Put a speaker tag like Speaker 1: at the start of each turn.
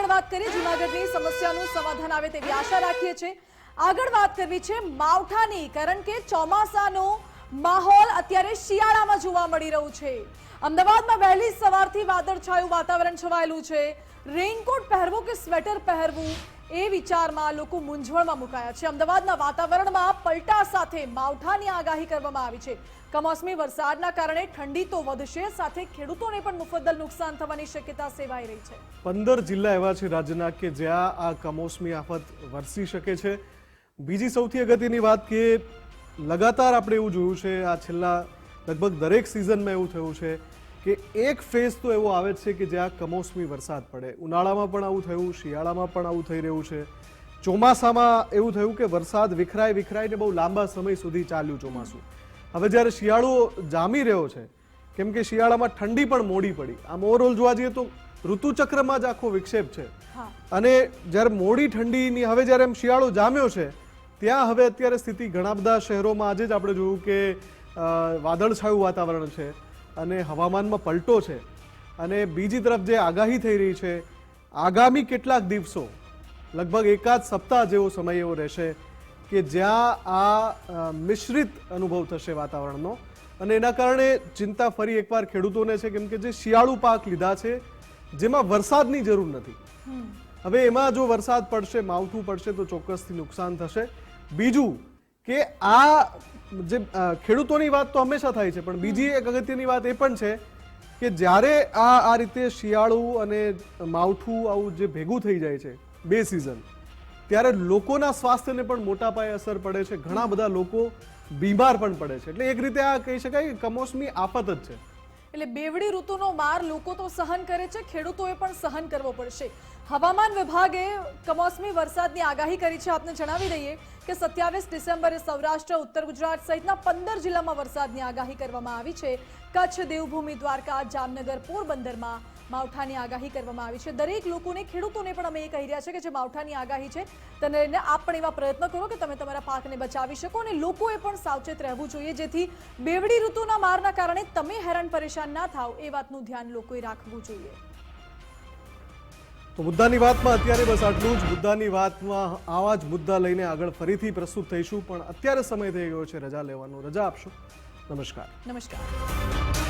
Speaker 1: આગળ વાત કરીએ જૂનાગઢની સમસ્યાનું સમાધાન આવે તેવી આશા રાખીએ છીએ। આગળ વાત કરવી છે માવઠાની, કારણ કે ચોમાસાનો માહોલ અત્યારે શિયાળામાં જોવા મળી રહ્યું છે। અમદાવાદમાં વહેલી સવારથી વાદળછાયું વાતાવરણ છવાયેલું છે। રેઇનકોટ પહેરવું કે સ્વેટર પહેરવું એ વિચારમાં લોકો મૂંઝવણમાં મુકાયા છે। અમદાવાદના વાતાવરણમાં પલટા સાથે માવઠાની આગાહી કરવામાં આવી છે। કમોસમી વરસાદના કારણે ઠંડી તો વધશે, સાથે ખેડૂતોને પણ મુફદ્દલ નુકસાન થવાની શક્યતા સેવાઈ રહી છે।
Speaker 2: 15 જિલ્લા એવા છે રાજ્યના કે જ્યાં આ કમોસમી આફત વરસી શકે છે। બીજી સૌથી અગત્યની વાત કે લગાતાર આપણે એવું જોયું છે, આ છેલ્લા લગભગ દરેક સિઝનમાં એવું થયું છે કે એક ફેઝ તો એવો આવે છે કે જ્યાં કમોસમી વરસાદ પડે। ઉનાળામાં પણ આવું થયું, શિયાળામાં પણ આવું થઈ રહ્યું છે, ચોમાસામાં એવું થયું કે વરસાદ વિખરાઈને બહુ લાંબા સમય સુધી ચાલ્યું ચોમાસું। હવે જ્યારે શિયાળો જામી રહ્યો છે, કેમ કે શિયાળામાં ઠંડી પણ મોડી પડી, આમ ઓવરઓલ જોવા જઈએ તો ઋતુચક્રમાં જ આખો વિક્ષેપ છે। અને જ્યારે મોડી ઠંડીની હવે જ્યારે એમ શિયાળો જામ્યો છે ત્યાં હવે અત્યારે સ્થિતિ ઘણા બધા શહેરોમાં આજે જ આપણે જોયું કે વાદળછાયું વાતાવરણ છે અને હવામાનમાં પલટો છે। અને બીજી તરફ જે આગાહી થઈ રહી છે, આગામી કેટલાક દિવસો લગભગ એકાદ સપ્તાહ જેવો સમય એવો રહેશે કે જ્યાં આ મિશ્રિત અનુભવ થશે વાતાવરણનો, અને એના કારણે ચિંતા ફરી એકવાર ખેડૂતોને છે, કેમ કે જે શિયાળુ પાક લીધા છે જેમાં વરસાદની જરૂર નથી, હવે એમાં જો વરસાદ પડશે, માવઠું પડશે તો ચોક્કસથી નુકસાન થશે। બીજું કે આ જે ખેડૂતોની વાત તો હંમેશા થાય છે, પણ બીજી એક અગત્યની વાત એ પણ છે કે જ્યારે આ રીતે શિયાળુ અને માવઠું આવું જે ભેગું થઈ જાય છે, બે સિઝન, ત્યારે લોકોના સ્વાસ્થ્યને પણ મોટા પાયે અસર પડે છે। ઘણા બધા લોકો બીમાર પણ પડે છે। એટલે એક રીતે આ કહી શકાય કે કમોસમી આફત જ છે।
Speaker 1: એટલે બેવડી ઋતુનો માર લોકો તો સહન કરે છે, ખેડૂતોએ પણ સહન કરવો પડશે। હવામાન વિભાગે કમોસમી વરસાદની આગાહી કરી છે। આપને જણાવી દઈએ કે 27 ડિસેમ્બરે સૌરાષ્ટ્ર, ઉત્તર ગુજરાત સહિતના 15 જિલ્લામાં વરસાદની આગાહી કરવામાં આવી છે। કચ્છ, દેવભૂમિ, દ્વારકા, જામનગર, પોરબંદરમાં માવઠાની આગાહી કરવામાં આવી છે। દરેક લોકોને, ખેડૂતોને પણ અમે એ કહી રહ્યા છે કે જે માવઠાની આગાહી છે તેને લઈને આપ પણ એવા પ્રયત્ન કરો કે તમે તમારા પાકને બચાવી શકો, અને લોકોએ પણ સાવચેત રહેવું જોઈએ, જેથી બેવડી ઋતુના મારના કારણે તમે હેરાન પરેશાન ના થાવ, એ વાતનું ધ્યાન લોકોએ રાખવું જોઈએ।
Speaker 2: તો મુદ્દાની વાતમાં અત્યારે બસ આટલું જ। મુદ્દાની વાતમાં આવા જ મુદ્દા લઈને આગળ ફરીથી પ્રસ્તુત થઈશું, પણ અત્યારે સમય થઈ ગયો છે રજા લેવાનો। રજા આપશો। નમસ્કાર।
Speaker 1: નમસ્કાર।